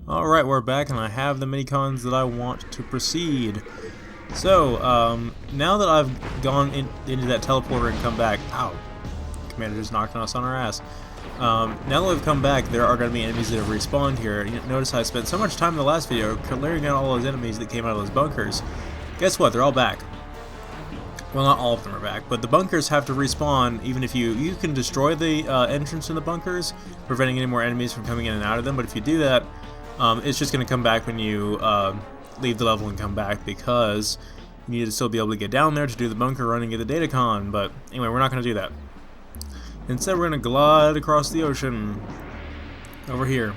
Alright, we're back and I have the minicons that I want to proceed. So, now that I've gone into that teleporter and come back... Ow! Commander just knocked us on our ass. Now that we've come back, there are going to be enemies that have respawned here. Notice I spent so much time in the last video clearing out all those enemies that came out of those bunkers. Guess what? They're all back. Well, not all of them are back, but the bunkers have to respawn even if you can destroy the entrance to the bunkers, preventing any more enemies from coming in and out of them, but if you do that, it's just going to come back when you leave the level and come back, because you need to still be able to get down there to do the bunker run and get the datacon. But anyway, we're not going to do that. Instead, we're going to glide across the ocean over here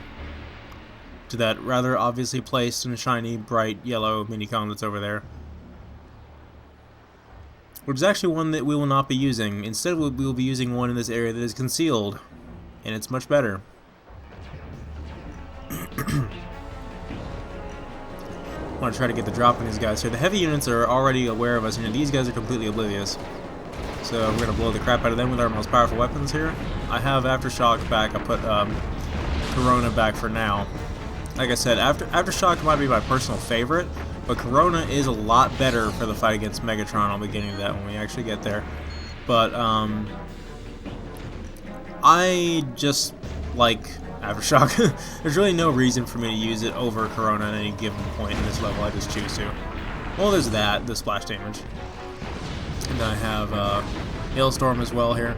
to that rather obviously placed and shiny, bright yellow minicon that's over there, which is actually one that we will not be using. Instead, we will be using one in this area that is concealed, and it's much better. I want to try to get the drop on these guys here. The heavy units are already aware of us, and these guys are completely oblivious. So we're going to blow the crap out of them with our most powerful weapons here. I have Aftershock back. I put Corona back for now. Like I said, Aftershock might be my personal favorite, but Corona is a lot better for the fight against Megatron. I'll be getting to that when we actually get there. But I just like Aftershock. There's really no reason for me to use it over Corona at any given point in this level. I just choose to. Well, there's that, the splash damage. And then I have Hailstorm as well here.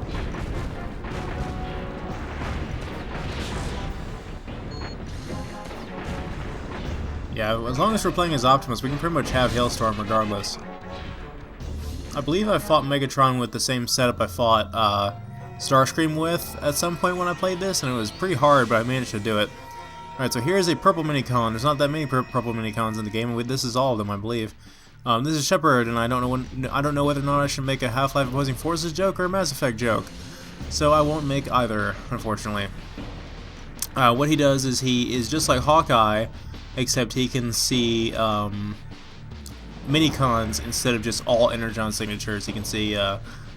Yeah, as long as we're playing as Optimus, we can pretty much have Hailstorm regardless. I believe I fought Megatron with the same setup I fought Starscream with at some point when I played this, and it was pretty hard, but I managed to do it. Alright, so here's a purple minicon. There's not that many purple minicons in the game, and this is all of them, I believe. This is Shepard, and I don't know whether or not I should make a Half-Life Opposing Forces joke or a Mass Effect joke. So I won't make either, unfortunately. What he does is he is just like Hawkeye, except he can see minicons instead of just all Energon signatures. He can see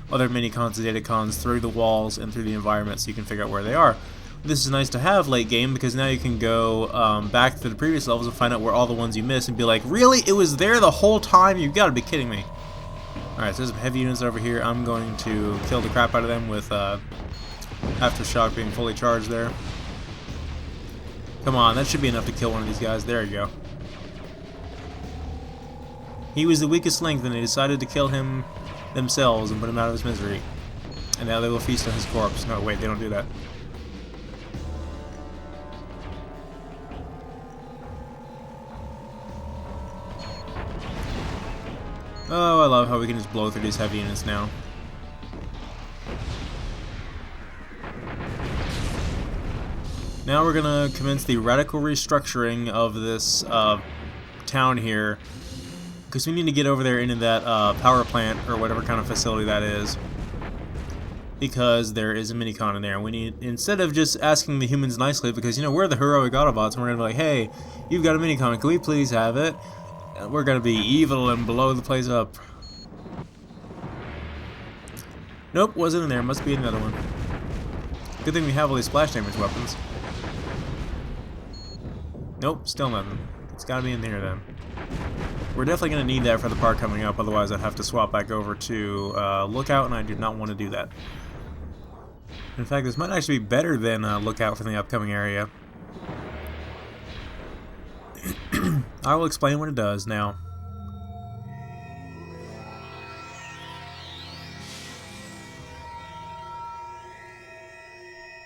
other minicons and datacons through the walls and through the environment, so you can figure out where they are. This is nice to have late game, because now you can go back to the previous levels and find out where all the ones you missed and be like, really? It was there the whole time? You've got to be kidding me. Alright, so there's some heavy units over here. I'm going to kill the crap out of them with Aftershock being fully charged there. Come on, that should be enough to kill one of these guys. There you go. He was the weakest link, and they decided to kill him themselves and put him out of his misery. And now they will feast on his corpse. No, wait, they don't do that. Oh, I love how we can just blow through these heavy units now. Now we're gonna commence the radical restructuring of this town here, because we need to get over there into that power plant or whatever kind of facility that is, because there is a minicon in there. And we need, instead of just asking the humans nicely, because we're the heroic Autobots, and we're gonna be like, hey, you've got a minicon, can we please have it? And we're gonna be evil and blow the place up. Nope, wasn't in there. Must be another one. Good thing we have all these splash damage weapons. Nope, still nothing. It's gotta be in here then. We're definitely gonna need that for the part coming up, otherwise I'd have to swap back over to Lookout, and I do not want to do that. In fact, this might actually be better than Lookout for the upcoming area. I will explain what it does now.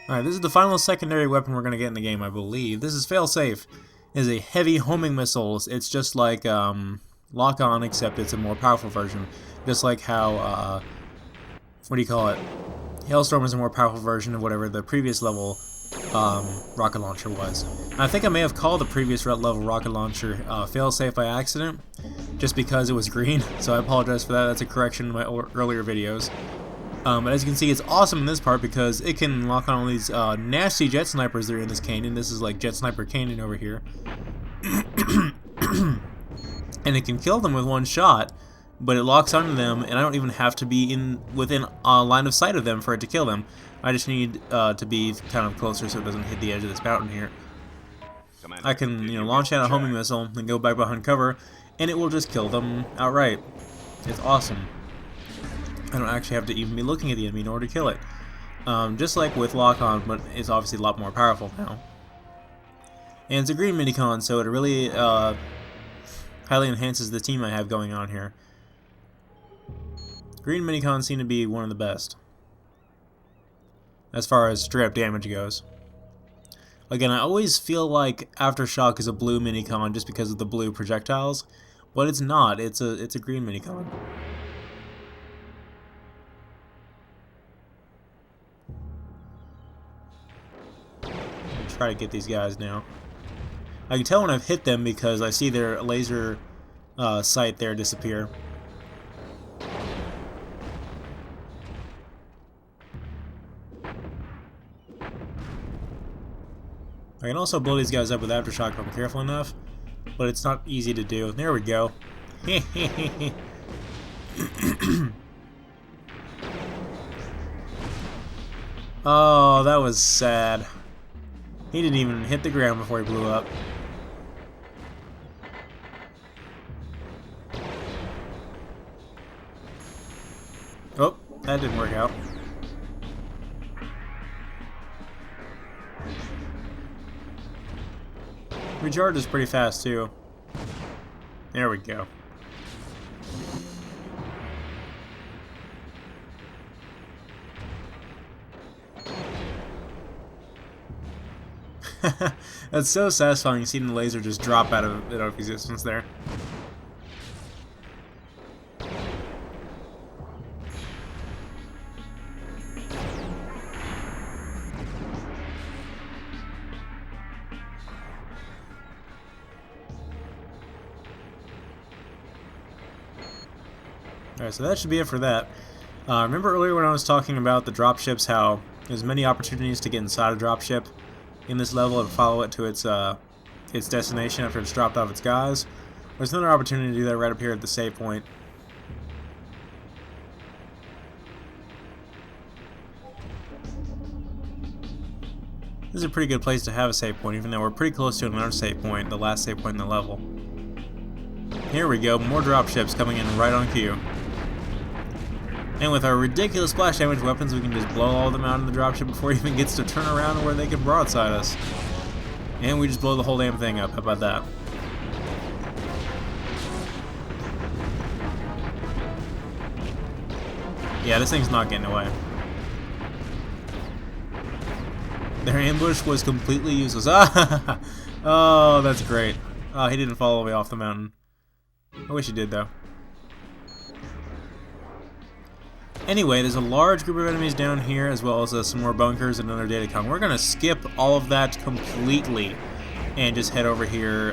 Alright, this is the final secondary weapon we're going to get in the game, I believe. This is Failsafe. It is a heavy homing missile. It's just like Lock-On, except it's a more powerful version. Just like how, what do you call it? Hailstorm is a more powerful version of whatever the previous level rocket launcher was. And I think I may have called the previous level rocket launcher Failsafe by accident, just because it was green, so I apologize for that. That's a correction in my earlier videos. But as you can see, it's awesome in this part because it can lock on all these nasty jet snipers that are in this canyon. This is like Jet Sniper Canyon over here. And it can kill them with one shot, but it locks onto them, and I don't even have to be within line of sight of them for it to kill them. I just need to be kind of closer so it doesn't hit the edge of this mountain here. I can, launch out a homing missile and go back behind cover, and it will just kill them outright. It's awesome. I don't actually have to even be looking at the enemy in order to kill it. Just like with lock-on, but it's obviously a lot more powerful now. And it's a green minicon, so it really highly enhances the team I have going on here. Green minicons seem to be one of the best, as far as straight-up damage goes. Again, I always feel like Aftershock is a blue minicon just because of the blue projectiles, but it's not. It's a green minicon. Try to get these guys now. I can tell when I've hit them because I see their laser sight there disappear. I can also blow these guys up with Aftershock if I'm careful enough, but it's not easy to do. There we go. Oh, that was sad. He didn't even hit the ground before he blew up. Oh, that didn't work out. Recharge is pretty fast too. There we go. That's so satisfying seeing the laser just drop out of existence there. Alright, so that should be it for that. Remember earlier when I was talking about the dropships, how there's many opportunities to get inside a dropship in this level and follow it to its destination after it's dropped off its guys? There's another opportunity to do that right up here at the save point. This is a pretty good place to have a save point, even though we're pretty close to another save point, the last save point in the level. Here we go, more dropships coming in right on cue. And with our ridiculous splash damage weapons, we can just blow all of them out in the dropship before it even gets to turn around where they can broadside us. And we just blow the whole damn thing up. How about that? Yeah, this thing's not getting away. Their ambush was completely useless. Oh, that's great. Oh, he didn't fall all the way off the mountain. I wish he did, though. Anyway, there's a large group of enemies down here, as well as some more bunkers and another datacom. We're going to skip all of that completely and just head over here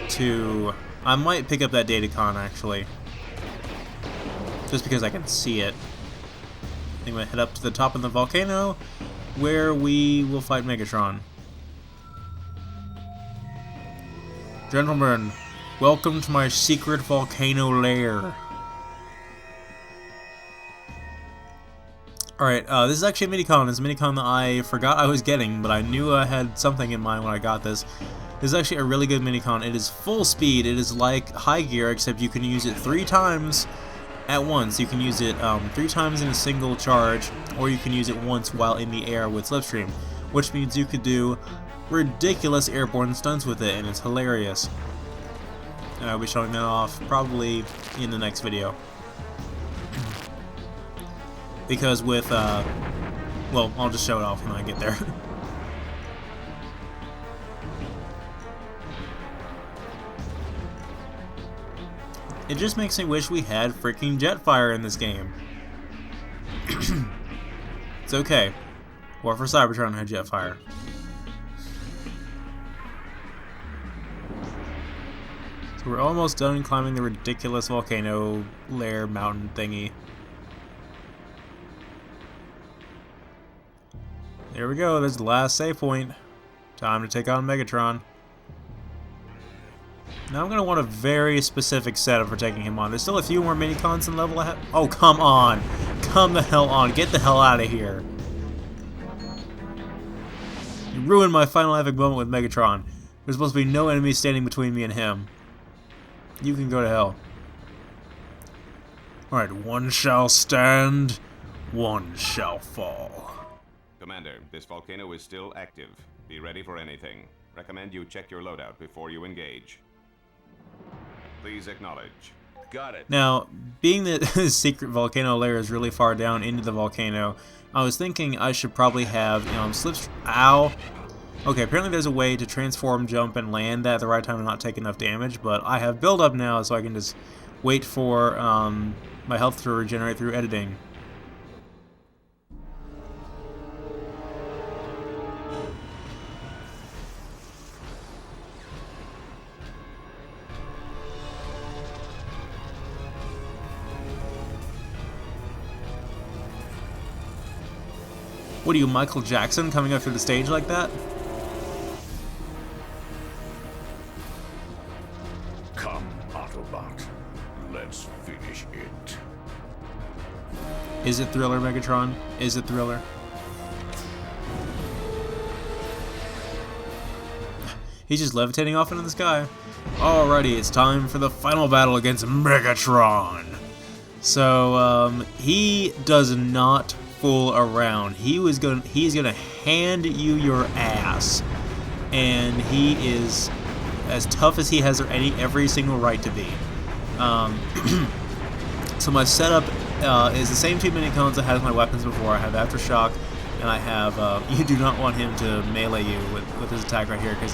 to... I might pick up that datacon, actually. Just because I can see it. I'm going to head up to the top of the volcano, where we will fight Megatron. Gentlemen, welcome to my secret volcano lair. Alright, this is actually a minicon. It's a minicon that I forgot I was getting, but I knew I had something in mind when I got this. This is actually a really good minicon. It is full speed. It is like high gear, except you can use it 3 times at once. You can use it 3 times in a single charge, or you can use it once while in the air with Slipstream, which means you could do ridiculous airborne stunts with it, and it's hilarious. I'll be showing that off probably in the next video. Because with, well, I'll just show it off when I get there. It just makes me wish we had freaking Jetfire in this game. It's okay. War for Cybertron had Jetfire. So we're almost done climbing the ridiculous volcano lair mountain thingy. There we go, there's the last save point. Time to take on Megatron. Now I'm going to want a very specific setup for taking him on. There's still a few more minicons in level ahead. Oh, come on. Come the hell on. Get the hell out of here. You ruined my final epic moment with Megatron. There's supposed to be no enemy standing between me and him. You can go to hell. Alright, one shall stand, one shall fall. Commander, this volcano is still active. Be ready for anything. Recommend you check your loadout before you engage. Please acknowledge. Got it. Now, being that the secret volcano layer is really far down into the volcano, I was thinking I should probably have, ow. Okay, apparently there's a way to transform, jump, and land that at the right time and not take enough damage, but I have build up now, so I can just wait for my health to regenerate through editing. What are you, Michael Jackson, coming up through the stage like that? Come, Autobot. Let's finish it. Is it Thriller, Megatron? Is it Thriller? He's just levitating off into the sky. Alrighty, it's time for the final battle against Megatron. So, he does not fool around. He's gonna hand you your ass, and he is as tough as he has every single right to be. So my setup is the same two minicons I had as my weapons before. I have Aftershock, and I have you do not want him to melee you with his attack right here, because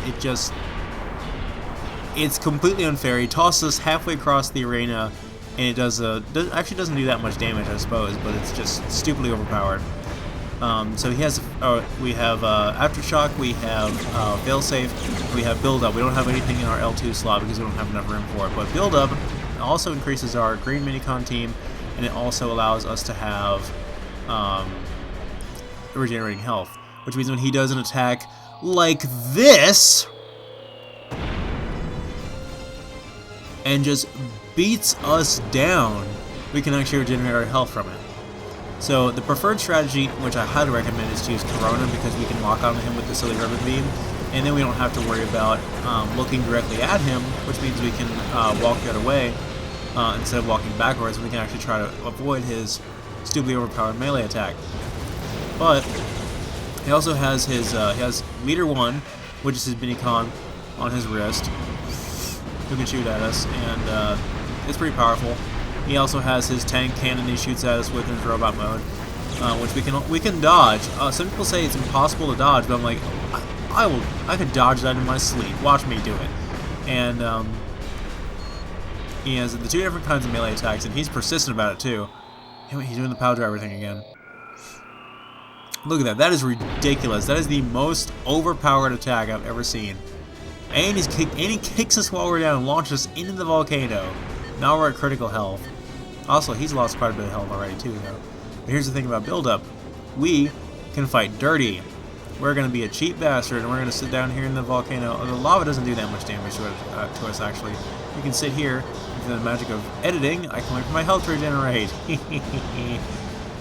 it's completely unfair. He tosses us halfway across the arena, and it actually doesn't do that much damage, I suppose, but it's just stupidly overpowered. So he has, we have Aftershock, we have Failsafe, we have Build Up. We don't have anything in our L2 slot because we don't have enough room for it. But Build Up also increases our green minicon team, and it also allows us to have regenerating health, which means when he does an attack like this, and just beats us down, we can actually regenerate our health from it. So the preferred strategy, which I highly recommend, is to use Corona, because we can lock onto him with the silly ribbon beam, and then we don't have to worry about looking directly at him, which means we can walk the other way instead of walking backwards. We can actually try to avoid his stupidly overpowered melee attack. But he also has his he has Leader 1, which is his minicon on his wrist, who can shoot at us, and it's pretty powerful. He also has his tank cannon he shoots at us with in his robot mode, which we can dodge. Some people say it's impossible to dodge, but I'm like, I could dodge that in my sleep. Watch me do it. And he has the two different kinds of melee attacks, and he's persistent about it too. He's doing the power driver thing again. Look at that. That is ridiculous. That is the most overpowered attack I've ever seen. And he kicks us while we're down and launches us into the volcano. Now we're at critical health. Also, he's lost quite a bit of health already too, though. But here's the thing about build-up. We can fight dirty. We're going to be a cheap bastard, and we're going to sit down here in the volcano. The lava doesn't do that much damage to us, actually. We can sit here, and through the magic of editing, I can wait for my health to regenerate.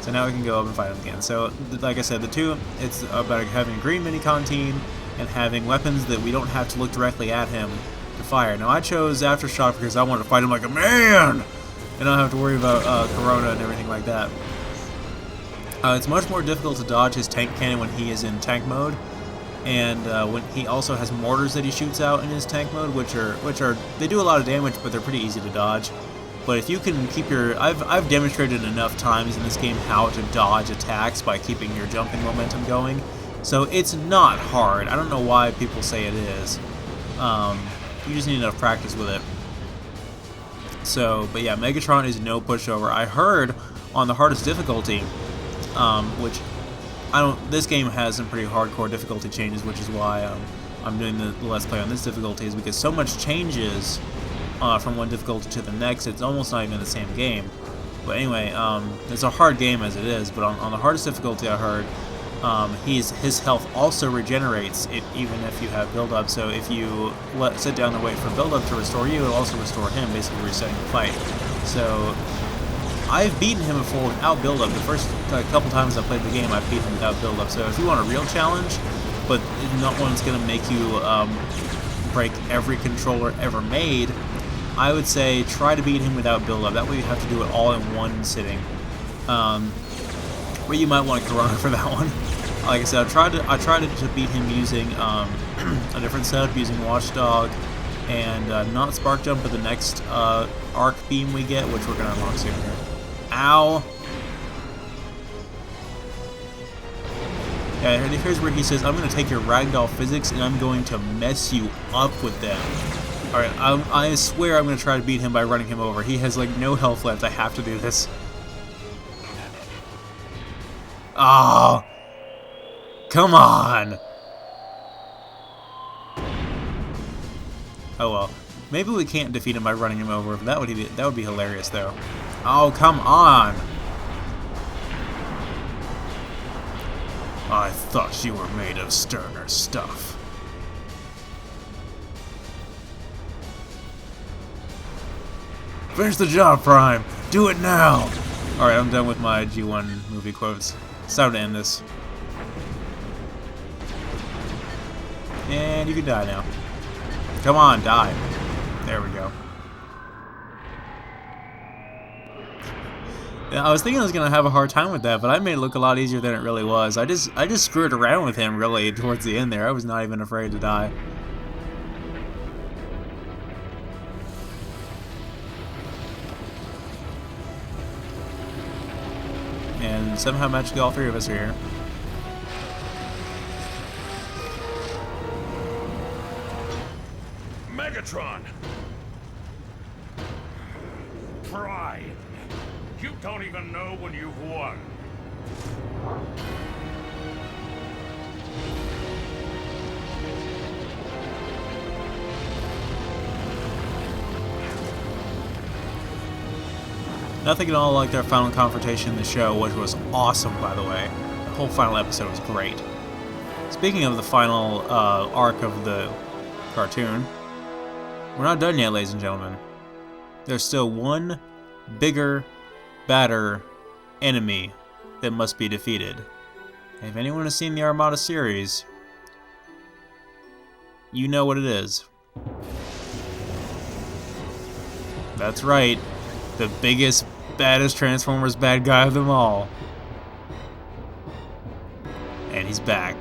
So now we can go up and fight him again. So, like I said, it's about having a green minicon team and having weapons that we don't have to look directly at him to fire. Now, I chose Aftershock because I wanted to fight him like a man, and I don't have to worry about Corona and everything like that. It's much more difficult to dodge his tank cannon when he is in tank mode, and when he also has mortars that he shoots out in his tank mode, which are they do a lot of damage, but they're pretty easy to dodge. But if you can keep your, I've demonstrated enough times in this game how to dodge attacks by keeping your jumping momentum going, so it's not hard. I don't know why people say it is. You just need enough practice with it. So, but yeah, Megatron is no pushover. I heard on the hardest difficulty, which this game has some pretty hardcore difficulty changes, which is why I'm doing the Let's Play on this difficulty, is because so much changes from one difficulty to the next, it's almost not even the same game. But anyway, it's a hard game as it is, but on the hardest difficulty I heard, his health also regenerates even if you have build-up, so if you sit down and wait for build-up to restore you, it'll also restore him, basically resetting the fight. So I've beaten him before without build-up. The first couple times I played the game, I've beaten him without build-up, so if you want a real challenge, but not one that's going to make you break every controller ever made. I would say try to beat him without build-up. That way you have to do it all in one sitting. But you might want Corona for that one. Like I said, I tried to beat him using a different setup, using Watchdog and not Spark Jump, but the next arc beam we get, which we're going to unlock soon here. Ow! Yeah, here's where he says, I'm going to take your ragdoll physics and I'm going to mess you up with them. Alright, I swear I'm going to try to beat him by running him over. He has like no health left. I have to do this. Oh! Come on! Oh well. Maybe we can't defeat him by running him over. That would be hilarious though. Oh, come on! I thought you were made of sterner stuff. Finish the job, Prime! Do it now! Alright, I'm done with my G1 movie quotes. It's time to end this. And you can die now. Come on, die. There we go. I was thinking I was gonna have a hard time with that, but I made it look a lot easier than it really was. I just screwed around with him really towards the end there. I was not even afraid to die. And somehow magically all three of us are here. Megatron! Pride! You don't even know when you've won. Nothing at all like their final confrontation in the show, which was awesome, by the way. The whole final episode was great. Speaking of the final arc of the cartoon, we're not done yet, ladies and gentlemen. There's still one bigger, badder enemy that must be defeated. And if anyone has seen the Armada series, you know what it is. That's right, the biggest, baddest Transformers bad guy of them all. And he's back.